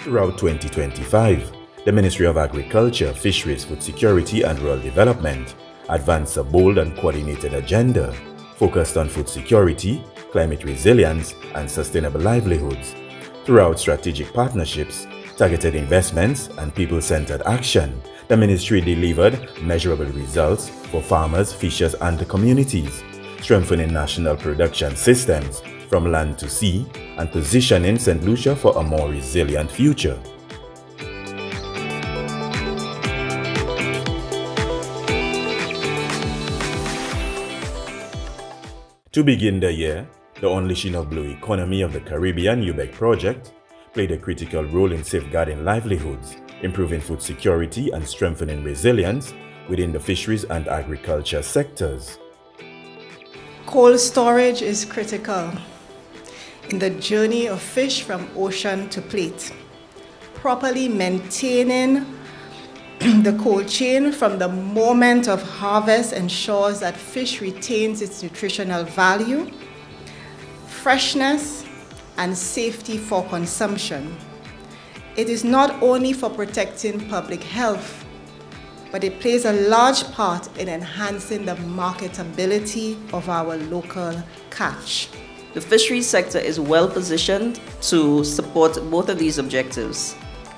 Throughout 2025, the Ministry of Agriculture, Fisheries, Food Security and Rural Development advanced a bold and coordinated agenda focused on food security, climate resilience, and sustainable livelihoods. Throughout strategic partnerships, targeted investments, and people-centered action, the ministry delivered measurable results for farmers, fishers, and the communities, strengthening national production systems from land to sea and positioning Saint Lucia for a more resilient future. To begin the year, the Unleashing of Blue Economy of the Caribbean UBEC project played a critical role in safeguarding livelihoods, improving food security, and strengthening resilience within the fisheries and agriculture sectors. Cold storage is critical in the journey of fish from ocean to plate. Properly maintaining the cold chain from the moment of harvest ensures that fish retains its nutritional value, freshness, and safety for consumption. It is not only for protecting public health, but it plays a large part in enhancing the marketability of our local catch. The fisheries sector is well positioned to support both of these objectives,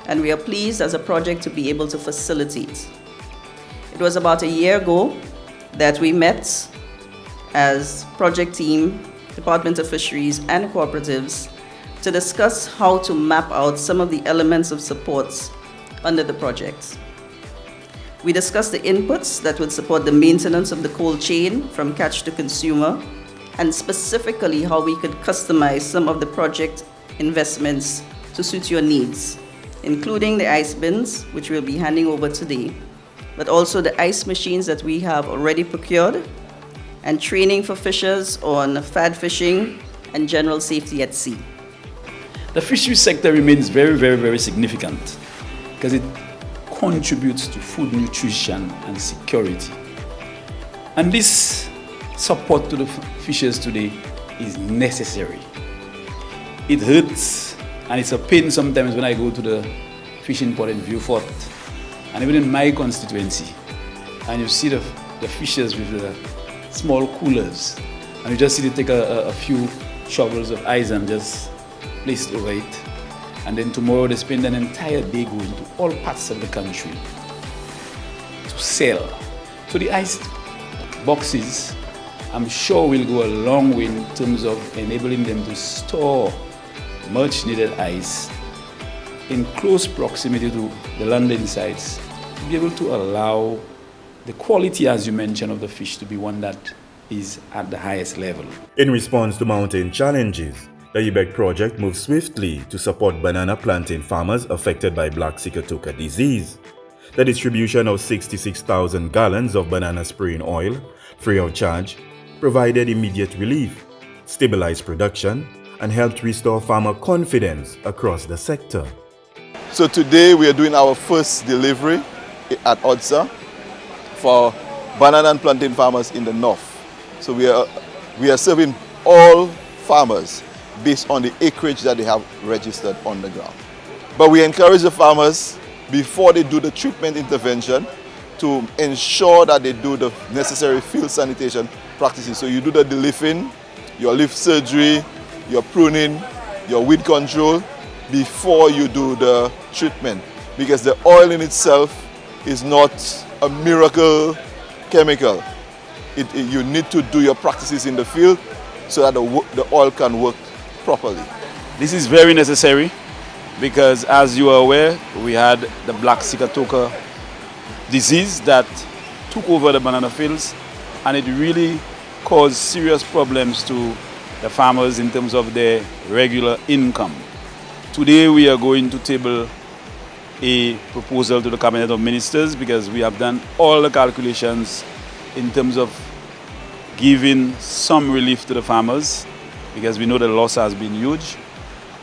and we are pleased as a project to be able to facilitate. It was about a year ago that we met as project team, Department of Fisheries and cooperatives to discuss how to map out some of the elements of supports under the project. We discussed the inputs that would support the maintenance of the cold chain from catch to consumer, and specifically how we could customize some of the project investments to suit your needs, including the ice bins, which we'll be handing over today, but also the ice machines that we have already procured, and training for fishers on fad fishing and general safety at sea. The fisheries sector remains very significant because it contributes to food nutrition and security. And this support to the fishers today is necessary. It hurts and it's a pain sometimes when I go to the fishing port in Vieux-Fort, and even in my constituency, and you see the fishers with the small coolers, and you just see they take a few shovels of ice and just place it over it. And then tomorrow they spend an entire day going to all parts of the country to sell. So the ice boxes, I'm sure, will go a long way in terms of enabling them to store much needed ice in close proximity to the landing sites, to be able to allow the quality, as you mentioned, of the fish to be one that is at the highest level. In response to mountain challenges, the UBEC project moved swiftly to support banana plantain farmers affected by black sigatoka disease. The distribution of 66,000 gallons of banana spraying oil, free of charge, provided immediate relief, stabilized production, and helped restore farmer confidence across the sector. So today we are doing our first delivery at Odsa for banana and plantain farmers in the north. So we are serving all farmers based on the acreage that they have registered on the ground. But we encourage the farmers, before they do the treatment intervention, to ensure that they do the necessary field sanitation practices. So you do the deleafing, your leaf surgery, your pruning, your weed control before you do the treatment, because the oil in itself is not a miracle chemical. You need to do your practices in the field so that the oil can work properly. This is very necessary because, as you are aware, we had the black sigatoka disease that took over the banana fields, and it really caused serious problems to the farmers in terms of their regular income. Today we are going to table a proposal to the Cabinet of Ministers because we have done all the calculations in terms of giving some relief to the farmers, because we know the loss has been huge.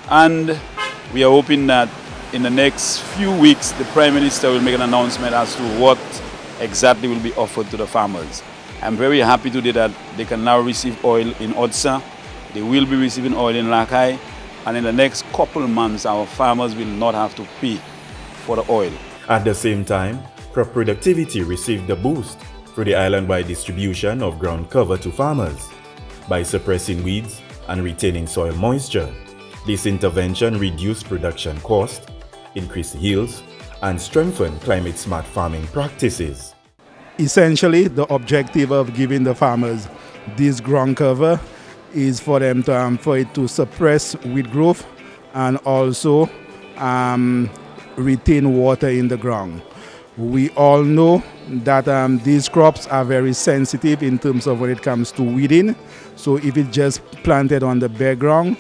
And we are hoping that in the next few weeks the Prime Minister will make an announcement as to what exactly will be offered to the farmers. I'm very happy today that they can now receive oil in Odsa. They will be receiving oil in Lakai, And in the next couple of months, our farmers will not have to pay for the oil. At the same time, crop productivity received a boost through the island-wide distribution of ground cover to farmers. By suppressing weeds and retaining soil moisture, this intervention reduced production cost, increased yields, and strengthened climate-smart farming practices. Essentially, the objective of giving the farmers this ground cover is for them to, for it to suppress weed growth and also retain water in the ground. We all know that these crops are very sensitive in terms of when it comes to weeding. So if it's just planted on the bare ground,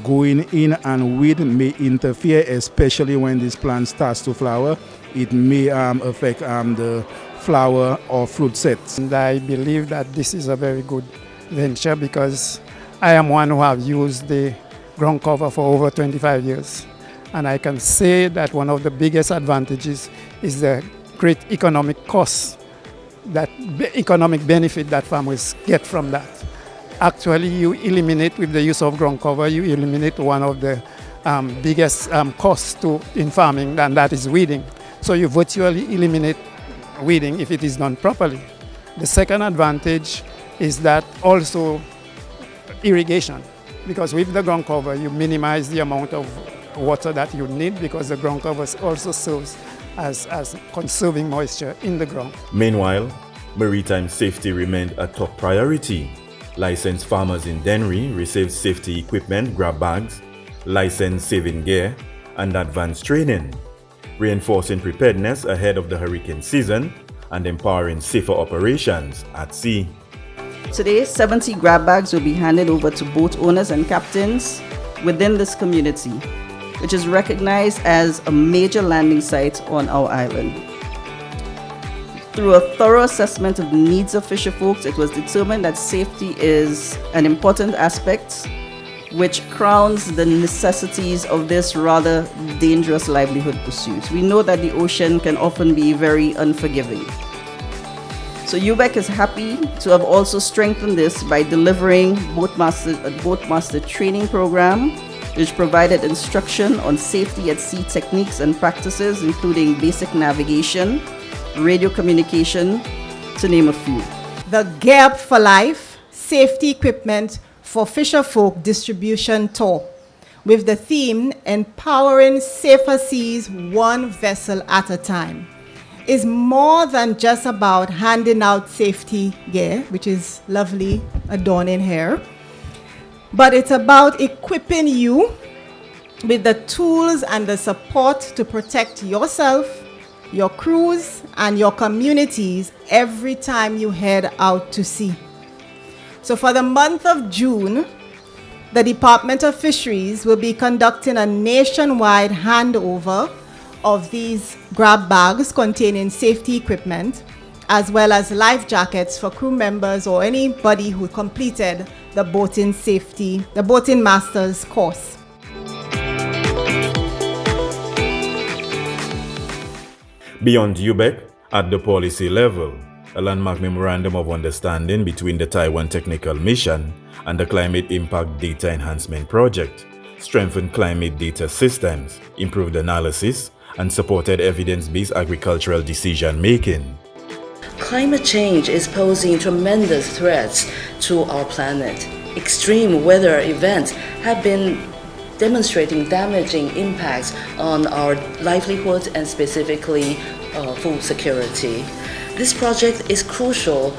going in and weed may interfere, especially when this plant starts to flower. It may affect the flower or fruit sets. And I believe that this is a very good venture because I am one who have used the ground cover for over 25 years. And I can say that one of the biggest advantages is the great economic cost, that economic benefit that farmers get from that. Actually, you eliminate, with the use of ground cover, you eliminate one of the biggest costs in farming, and that is weeding. So you virtually eliminate weeding if it is done properly. The second advantage is that also irrigation, because with the ground cover, you minimize the amount of water that you need because the ground cover also serves as conserving moisture in the ground. Meanwhile, maritime safety remained a top priority. Licensed farmers in Dennery received safety equipment, grab bags, licensed saving gear, and advanced training, reinforcing preparedness ahead of the hurricane season and empowering safer operations at sea. Today, 70 grab bags will be handed over to boat owners and captains within this community, which is recognized as a major landing site on our island. Through a thorough assessment of the needs of fisherfolks, it was determined that safety is an important aspect which crowns the necessities of this rather dangerous livelihood pursuit. We know that the ocean can often be very unforgiving. So UBEC is happy to have also strengthened this by delivering a boatmaster training program, which provided instruction on safety at sea techniques and practices, including basic navigation, radio communication, to name a few. The Gear Up for Life Safety Equipment for Fisherfolk Distribution Tour, with the theme Empowering Safer Seas One Vessel at a Time, is more than just about handing out safety gear, which is lovely adorning here, but it's about equipping you with the tools and the support to protect yourself, your crews, and your communities every time you head out to sea. So for the month of June, the Department of Fisheries will be conducting a nationwide handover of these grab bags containing safety equipment, as well as life jackets for crew members or anybody who completed the boating master's course. Beyond UBEC, at the policy level, a landmark memorandum of understanding between the Taiwan Technical Mission and the Climate Impact Data Enhancement Project strengthened climate data systems, improved analysis, and supported evidence-based agricultural decision-making. Climate change is posing tremendous threats to our planet. Extreme weather events have been demonstrating damaging impacts on our livelihoods and specifically food security. This project is crucial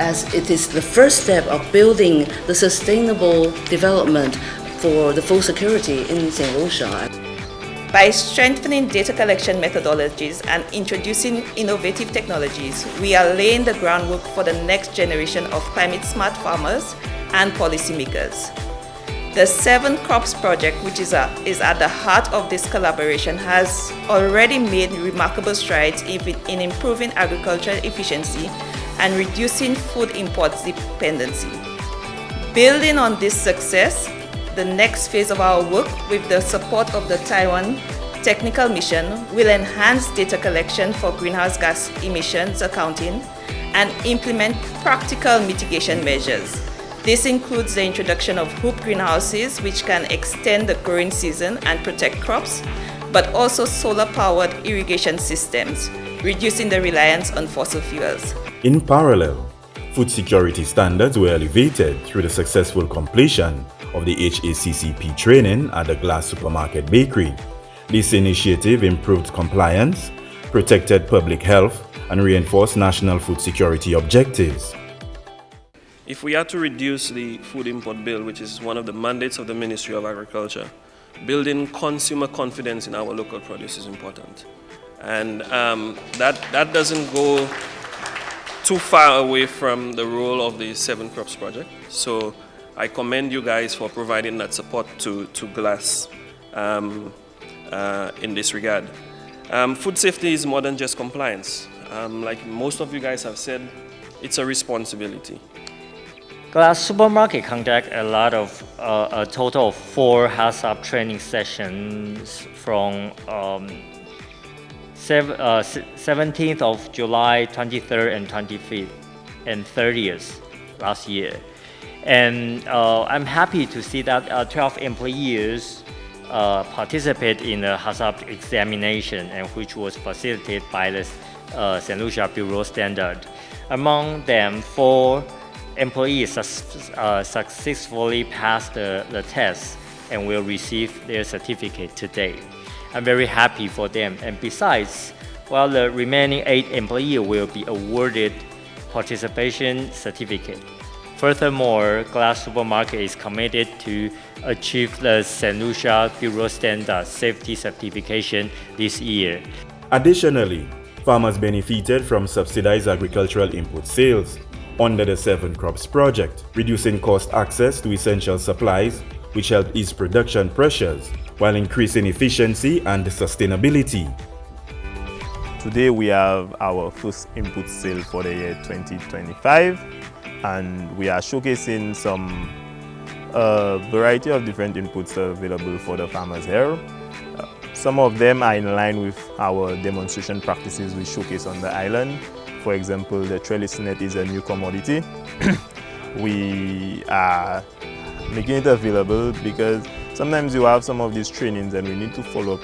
as it is the first step of building the sustainable development for the food security in Saint Lucia. By strengthening data collection methodologies and introducing innovative technologies, we are laying the groundwork for the next generation of climate-smart farmers and policymakers. The 7 Crops project, which is at the heart of this collaboration, has already made remarkable strides in improving agricultural efficiency and reducing food imports dependency. Building on this success, the next phase of our work, with the support of the Taiwan Technical Mission, will enhance data collection for greenhouse gas emissions accounting and implement practical mitigation measures. This includes the introduction of hoop greenhouses, which can extend the growing season and protect crops, but also solar-powered irrigation systems, reducing the reliance on fossil fuels. In parallel, food security standards were elevated through the successful completion of the HACCP training at the Glass Supermarket Bakery. This initiative improved compliance, protected public health, and reinforced national food security objectives. If we are to reduce the food import bill, which is one of the mandates of the Ministry of Agriculture, building consumer confidence in our local produce is important. And that doesn't go too far away from the role of the 7 Crops Project. So I commend you guys for providing that support to GLAS in this regard. Food safety is more than just compliance. Like most of you guys have said, it's a responsibility. Glass Supermarket conduct a total of 4 HACCP training sessions from 17th of July, 23rd and 25th and 30th last year. And I'm happy to see that 12 employees participate in the HACCP examination, and which was facilitated by the Saint Lucia Bureau Standard. Among them, 4 employees successfully passed the test and will receive their certificate today. I'm very happy for them. And besides, while the remaining 8 employees will be awarded participation certificate. Furthermore, Glass Supermarket is committed to achieve the Saint Lucia Bureau Standard Safety Certification this year. Additionally, farmers benefited from subsidized agricultural input sales under the 7 Crops Project, reducing cost access to essential supplies, which helped ease production pressures while increasing efficiency and sustainability. Today we have our first input sale for the year 2025, and we are showcasing some variety of different inputs available for the farmers here. Some of them are in line with our demonstration practices we showcase on the island. For example, the trellis net is a new commodity. We are making it available because sometimes you have some of these trainings and we need to follow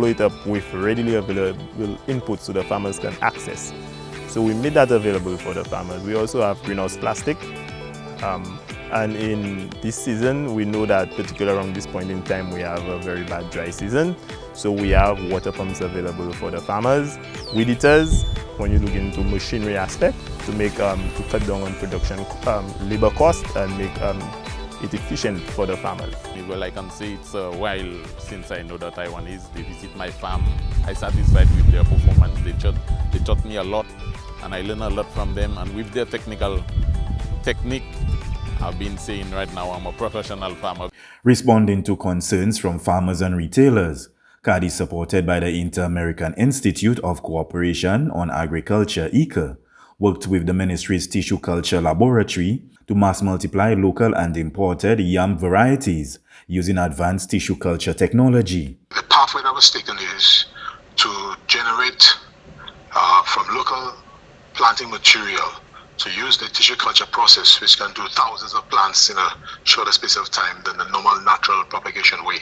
it up with readily available inputs so the farmers can access. So we made that available for the farmers. We also have greenhouse plastic. And in this season, we know that particularly around this point in time, we have a very bad dry season. So we have water pumps available for the farmers, weed eaters, when you look into machinery aspect, to cut down on production labor cost and make it efficient for the farmers. Well, I can say it's a while since I know the Taiwanese. They visit my farm. I'm satisfied with their performance. They taught me a lot, and I learned a lot from them. And with their technical technique, I've been saying right now I'm a professional farmer. Responding to concerns from farmers and retailers, CADI, supported by the Inter-American Institute of Cooperation on Agriculture, ICA, worked with the ministry's tissue culture laboratory to mass multiply local and imported yam varieties using advanced tissue culture technology. The pathway that was taken is to generate from local planting material to use the tissue culture process, which can do thousands of plants in a shorter space of time than the normal natural propagation way.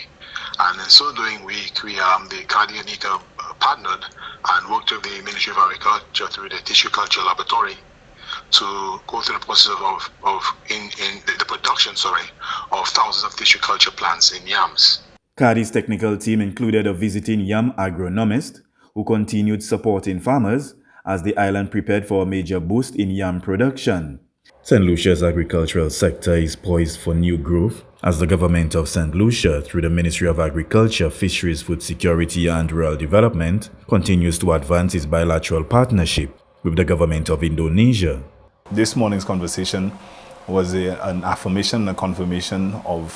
And in so doing, the CADI and ICA partnered and worked with the Ministry of Agriculture through the tissue culture laboratory to go through the process of the production of thousands of tissue culture plants in yams. CADI's technical team included a visiting yam agronomist who continued supporting farmers as the island prepared for a major boost in yam production. St. Lucia's agricultural sector is poised for new growth as the government of St. Lucia, through the Ministry of Agriculture, Fisheries, Food Security and Rural Development, continues to advance its bilateral partnership with the government of Indonesia. This morning's conversation was an affirmation, a confirmation of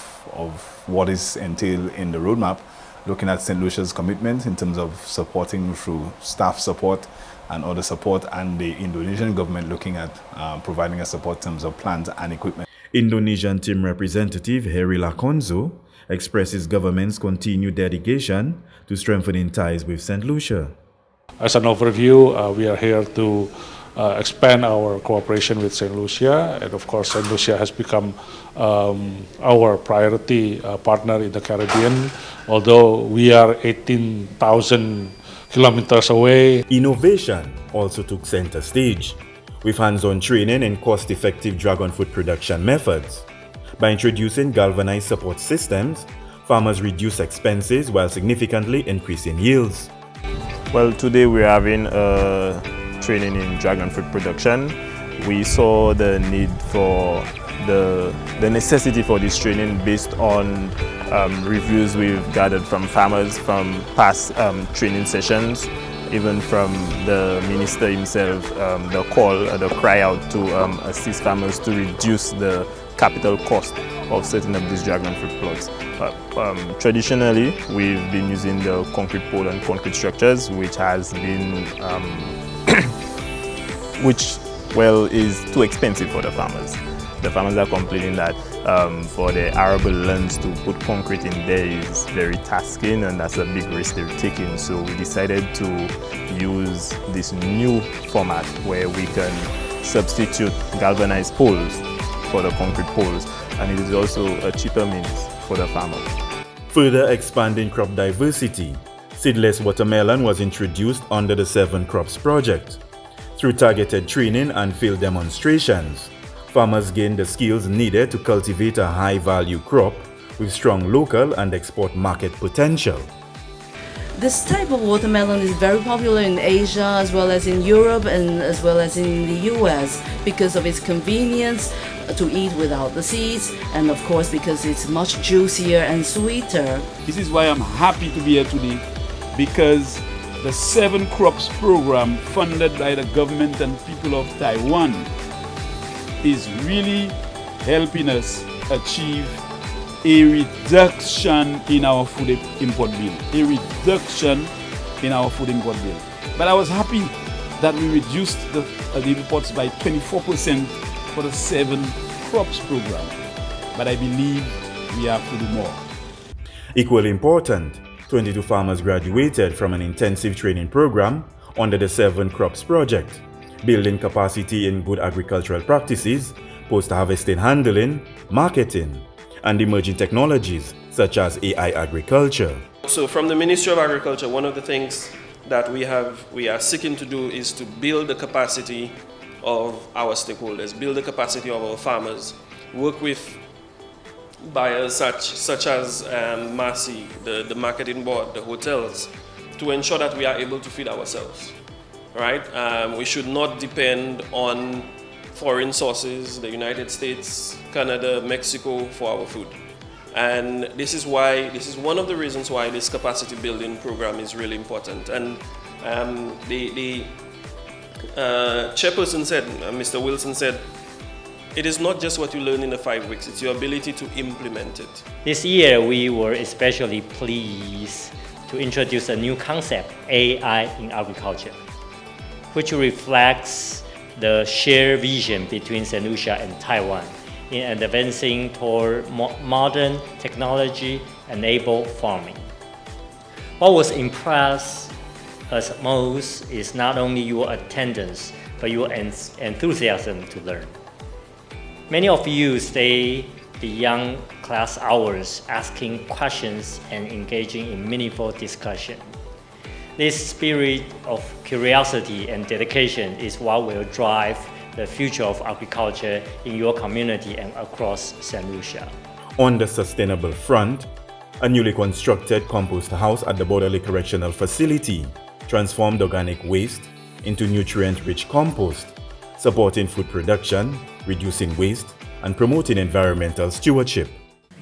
what is entailed in the roadmap, looking at St. Lucia's commitment in terms of supporting through staff support and other support, and the Indonesian government looking at providing a support in terms of plant and equipment. Indonesian team representative Heri Lakonzo expresses government's continued dedication to strengthening ties with St. Lucia. As an overview, we are here to expand our cooperation with Saint Lucia, and of course Saint Lucia has become our priority partner in the Caribbean, although we are 18,000 kilometers away. Innovation also took center stage, with hands-on training in cost-effective dragon fruit production methods. By introducing galvanized support systems, farmers reduce expenses while significantly increasing yields. Well, today we're having training in dragon fruit production. We saw the need for the necessity for this training based on reviews we've gathered from farmers from past training sessions, even from the minister himself, the cry out to assist farmers to reduce the capital cost of setting up these dragon fruit plots. Traditionally, we've been using the concrete pole and concrete structures, which has been, is too expensive for the farmers. The farmers are complaining that for the arable lands to put concrete in there is very tasking, and that's a big risk they're taking. So we decided to use this new format where we can substitute galvanized poles for the concrete poles, and it is also a cheaper means for the farmer. Further expanding crop diversity, seedless watermelon was introduced under the 7 Crops project. Through targeted training and field demonstrations, farmers gained the skills needed to cultivate a high-value crop with strong local and export market potential. This type of watermelon is very popular in Asia as well as in Europe and as well as in the US because of its convenience to eat without the seeds, and of course because it's much juicier and sweeter. This is why I'm happy to be here today, because the 7 Crops program funded by the government and people of Taiwan is really helping us achieve a reduction in our food import bill. But I was happy that we reduced the imports by 24% for the 7 Crops program. But I believe we have to do more. Equally important, 22 farmers graduated from an intensive training program under the 7 Crops project, building capacity in good agricultural practices, post-harvesting handling, marketing, and emerging technologies such as AI agriculture. So from the Ministry of Agriculture, one of the things that we are seeking to do is to build the capacity of our stakeholders, build the capacity of our farmers, work with buyers such as Massey, the marketing board, the hotels, to ensure that we are able to feed ourselves. Right? We should not depend on foreign sources, the United States, Canada, Mexico, for our food. And this is one of the reasons why this capacity building program is really important. And the chairperson said, Mr. Wilson said, it is not just what you learn in the 5 weeks, it's your ability to implement it. This year we were especially pleased to introduce a new concept, AI in agriculture, which reflects the shared vision between Saint Lucia and Taiwan in advancing toward modern technology-enabled farming. What was impressed us most is not only your attendance, but your enthusiasm to learn. Many of you stay beyond class hours asking questions and engaging in meaningful discussion. This spirit of curiosity and dedication is what will drive the future of agriculture in your community and across Saint Lucia. On the sustainable front, a newly constructed compost house at the Borderley Correctional Facility transformed organic waste into nutrient-rich compost, supporting food production, reducing waste, and promoting environmental stewardship.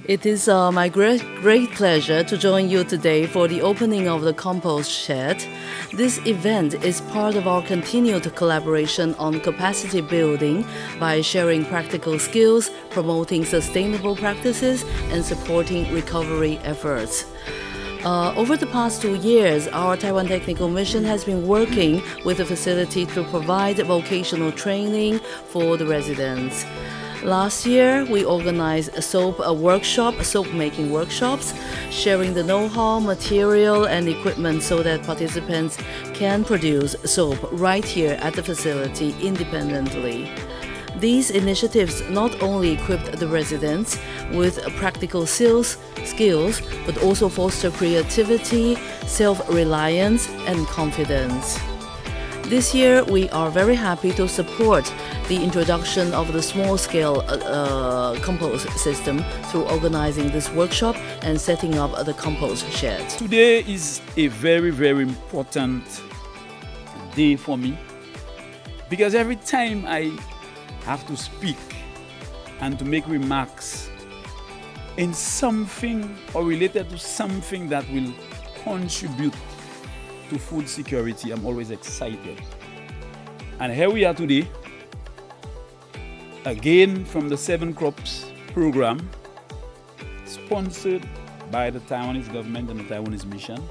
It is my great pleasure to join you today for the opening of the compost shed. This event is part of our continued collaboration on capacity building by sharing practical skills, promoting sustainable practices, and supporting recovery efforts. Over the past 2 years, our Taiwan Technical Mission has been working with the facility to provide vocational training for the residents. Last year, we organized soap making workshops, sharing the know-how, material, and equipment so that participants can produce soap right here at the facility independently. These initiatives not only equipped the residents with practical skills, but also foster creativity, self-reliance, and confidence. This year, we are very happy to support the introduction of the small-scale compost system through organizing this workshop and setting up the compost shed. Today is a very, very important day for me because every time I have to speak and to make remarks in something or related to something that will contribute to food security, I'm always excited. And here we are today, again from the 7 Crops program, sponsored by the Taiwanese government and the Taiwanese mission,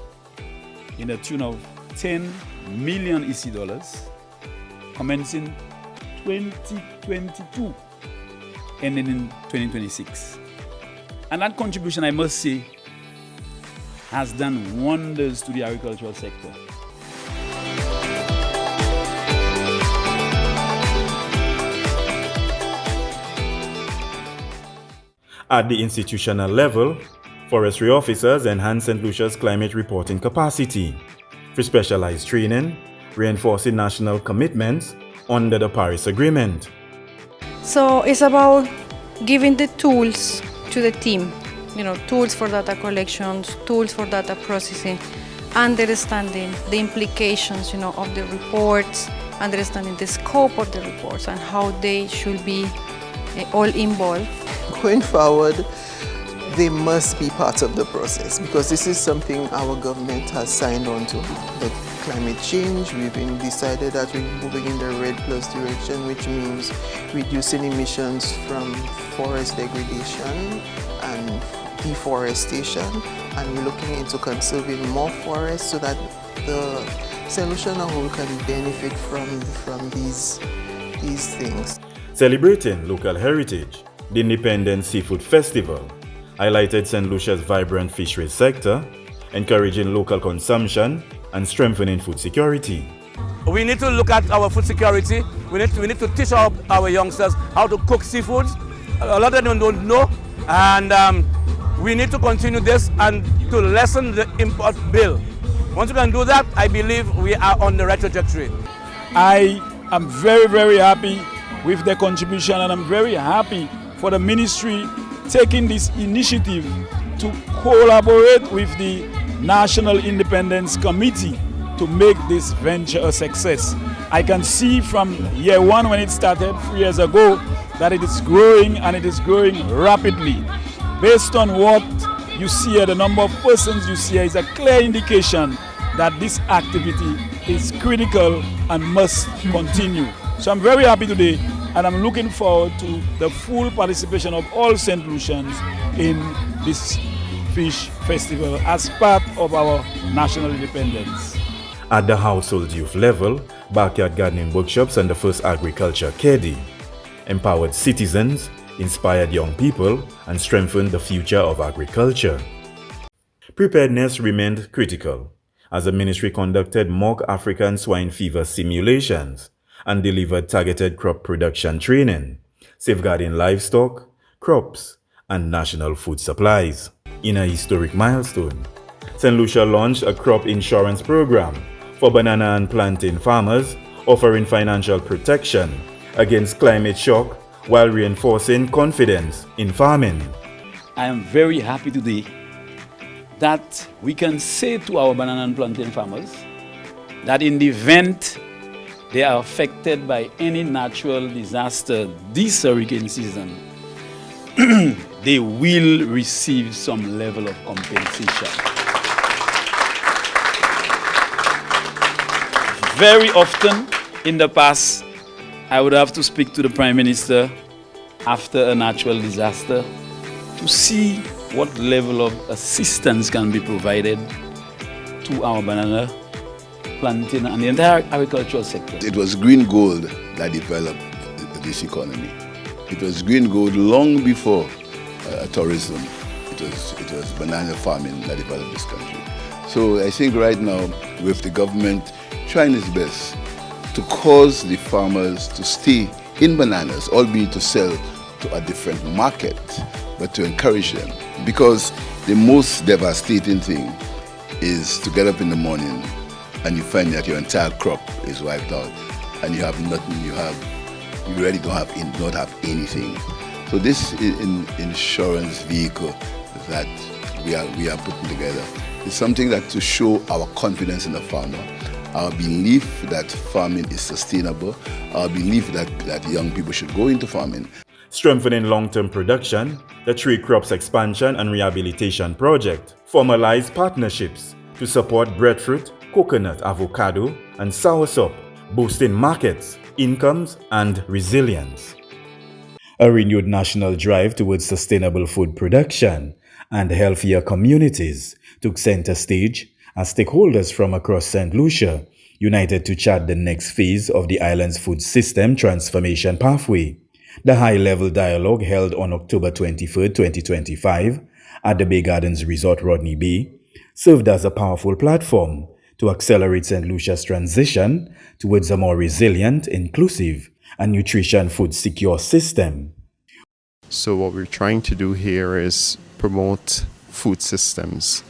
in a tune of 10 million EC dollars, commencing 2022, ending in 2026. And that contribution, I must say, has done wonders to the agricultural sector. At the institutional level, forestry officers enhance St. Lucia's climate reporting capacity for specialized training, reinforcing national commitments under the Paris Agreement. So it's about giving the tools to the team, tools for data collections, tools for data processing, understanding the implications, of the reports, understanding the scope of the reports and how they should be all involved. Going forward, they must be part of the process because this is something our government has signed on to. The climate change, we've decided that we're moving in the REDD+ direction, which means reducing emissions from forest degradation and deforestation, and we're looking into conserving more forests so that the Saint Lucia as a whole can benefit from these things. Celebrating local heritage, the Independence Seafood Festival highlighted St. Lucia's vibrant fisheries sector, encouraging local consumption and strengthening food security. We need to look at our food security. We need to teach our youngsters how to cook seafood. A lot of them don't know, and we need to continue this and to lessen the import bill. Once we can do that, I believe we are on the right trajectory. I am very, very happy with the contribution, and I'm very happy for the ministry taking this initiative to collaborate with the National Independence Committee to make this venture a success. I can see from year 1 when it started 3 years ago that it is growing, and it is growing rapidly. Based on what you see here, the number of persons you see here is a clear indication that this activity is critical and must continue. So I'm very happy today, and I'm looking forward to the full participation of all St. Lucians in this Fish Festival as part of our national independence. At the household youth level, backyard gardening workshops and the first agriculture KEDI empowered citizens, inspired young people, and strengthened the future of agriculture. Preparedness remained critical as the ministry conducted mock African swine fever simulations and delivered targeted crop production training, safeguarding livestock, crops, and national food supplies. In a historic milestone, St. Lucia launched a crop insurance program for banana and plantain farmers, offering financial protection against climate shock while reinforcing confidence in farming. I am very happy today that we can say to our banana and plantain farmers that in the event they are affected by any natural disaster this hurricane season, they will receive some level of compensation. Very often in the past, I would have to speak to the Prime Minister after a natural disaster to see what level of assistance can be provided to our banana, plantain, and the entire agricultural sector. It was green gold that developed this economy. It was green gold long before tourism. It was banana farming that developed this country. So I think right now, with the government trying its best to cause the farmers to stay in bananas, albeit to sell to a different market, but to encourage them. Because the most devastating thing is to get up in the morning and you find that your entire crop is wiped out and you have nothing, you really don't have anything. So this insurance vehicle that we are putting together is something that to show our confidence in the farmer, our belief that farming is sustainable, our belief that young people should go into farming. Strengthening long-term production, the Tree Crops Expansion and Rehabilitation Project formalized partnerships to support breadfruit, coconut, avocado, and soursop, boosting markets, incomes, and resilience. A renewed national drive towards sustainable food production and healthier communities took center stage as stakeholders from across Saint Lucia united to chart the next phase of the island's food system transformation pathway. The high-level dialogue held on October 23, 2025 at the Bay Gardens Resort Rodney Bay served as a powerful platform to accelerate Saint Lucia's transition towards a more resilient, inclusive, and nutrition food secure system. So what we're trying to do here is promote food systems.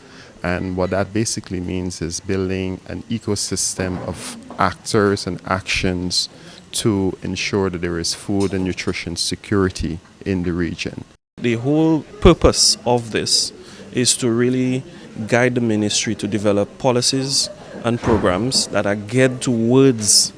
And what that basically means is building an ecosystem of actors and actions to ensure that there is food and nutrition security in the region. The whole purpose of this is to really guide the ministry to develop policies and programs that are geared towards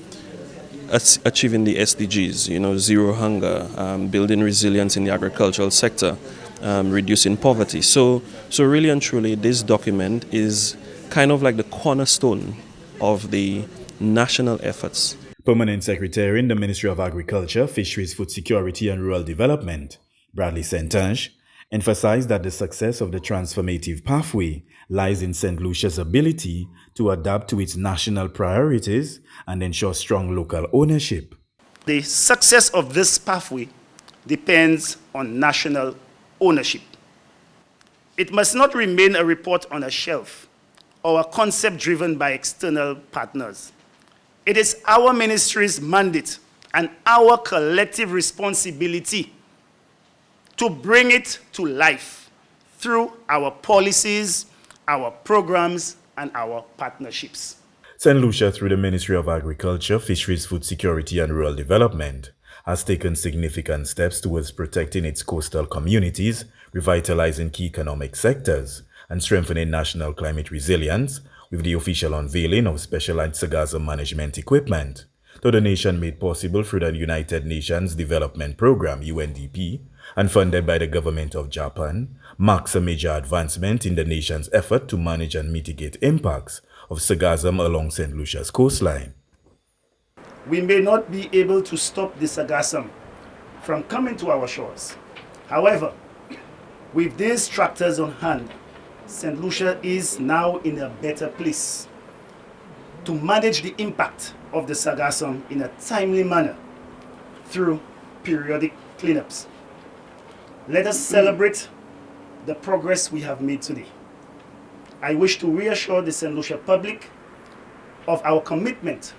achieving the SDGs, zero hunger, building resilience in the agricultural sector, reducing poverty. So really and truly, this document is kind of like the cornerstone of the national efforts. Permanent Secretary in the Ministry of Agriculture, Fisheries, Food Security and Rural Development, Bradley Sentange, emphasized that the success of the transformative pathway lies in St. Lucia's ability to adapt to its national priorities and ensure strong local ownership. The success of this pathway depends on national ownership. It must not remain a report on a shelf or a concept driven by external partners. It is our ministry's mandate and our collective responsibility to bring it to life through our policies, our programs, and our partnerships. St. Lucia, through the Ministry of Agriculture, Fisheries, Food Security and Rural Development, has taken significant steps towards protecting its coastal communities, revitalizing key economic sectors, and strengthening national climate resilience with the official unveiling of specialized Sargassum management equipment. The donation made possible through the United Nations Development Programme, UNDP, and funded by the government of Japan, marks a major advancement in the nation's effort to manage and mitigate impacts of Sargassum along St. Lucia's coastline. We may not be able to stop the Sargassum from coming to our shores. However, with these tractors on hand, St. Lucia is now in a better place to manage the impact of the Sargassum in a timely manner through periodic cleanups. Let us celebrate the progress we have made today. I wish to reassure the St. Lucia public of our commitment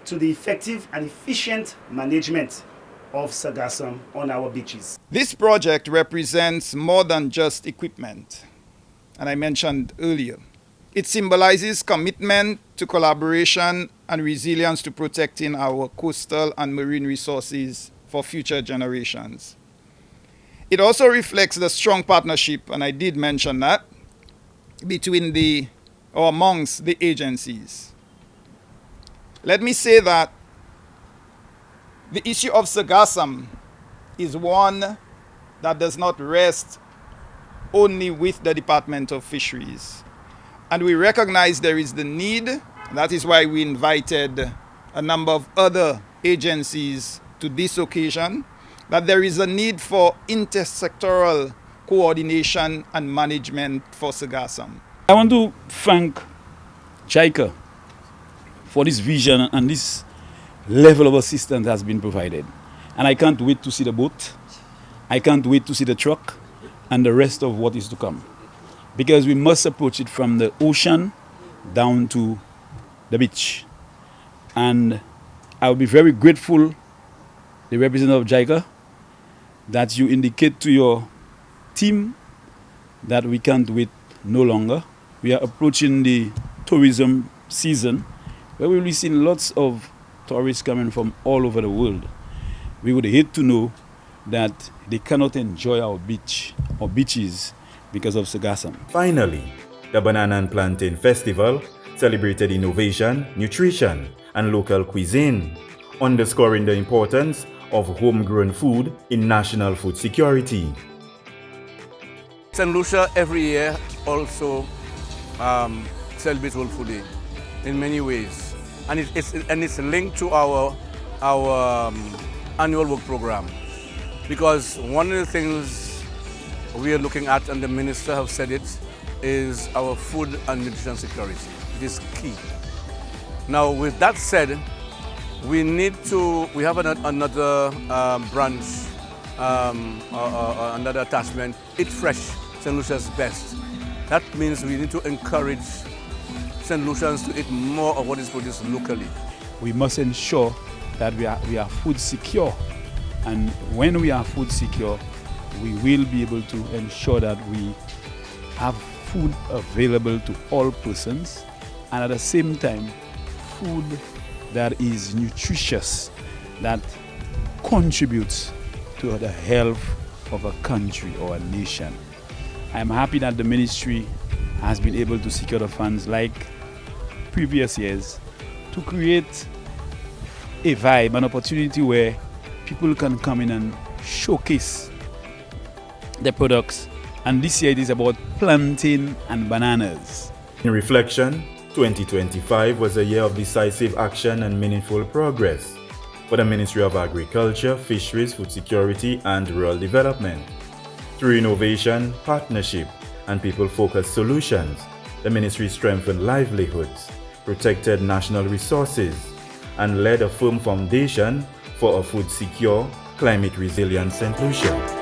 to the effective and efficient management of Sargassum on our beaches. This project represents more than just equipment, and I mentioned earlier. It symbolizes commitment to collaboration and resilience to protecting our coastal and marine resources for future generations. It also reflects the strong partnership, and I did mention that, between or amongst the agencies. Let me say that the issue of Sargassum is one that does not rest only with the Department of Fisheries. And we recognize there is the need, that is why we invited a number of other agencies to this occasion, that there is a need for intersectoral coordination and management for Sargassum. I want to thank JICA for this vision and this level of assistance that has been provided. And I can't wait to see the boat. I can't wait to see the truck and the rest of what is to come. Because we must approach it from the ocean down to the beach. And I will be very grateful, the representative of JICA, that you indicate to your team that we can't wait no longer. We are approaching the tourism season, where we will be seeing lots of tourists coming from all over the world. We would hate to know that they cannot enjoy our beach or beaches because of Sargassum. Finally, the Banana and Plantain Festival celebrated innovation, nutrition, and local cuisine, underscoring the importance of homegrown food in national food security. Saint Lucia every year also celebrates World Food Day in many ways, and it's linked to our annual work program, because one of the things we are looking at, and the minister has said it, is our food and nutrition security. It is key. Now, with that said, we have another branch, another attachment, Eat Fresh, St. Lucia's best. That means we need to encourage St. Lucians to eat more of what is produced locally. We must ensure that we are food secure. And when we are food secure, we will be able to ensure that we have food available to all persons, and at the same time, food that is nutritious, that contributes to the health of a country or a nation. I'm happy that the ministry has been able to secure the funds like previous years to create a vibe, an opportunity where people can come in and showcase their products. And this year it is about plantain and bananas. In reflection, 2025 was a year of decisive action and meaningful progress for the Ministry of Agriculture, Fisheries, Food Security and Rural Development. Through innovation, partnership, and people-focused solutions, the ministry strengthened livelihoods, protected national resources, and laid a firm foundation for a food-secure, climate-resilient St. Lucia.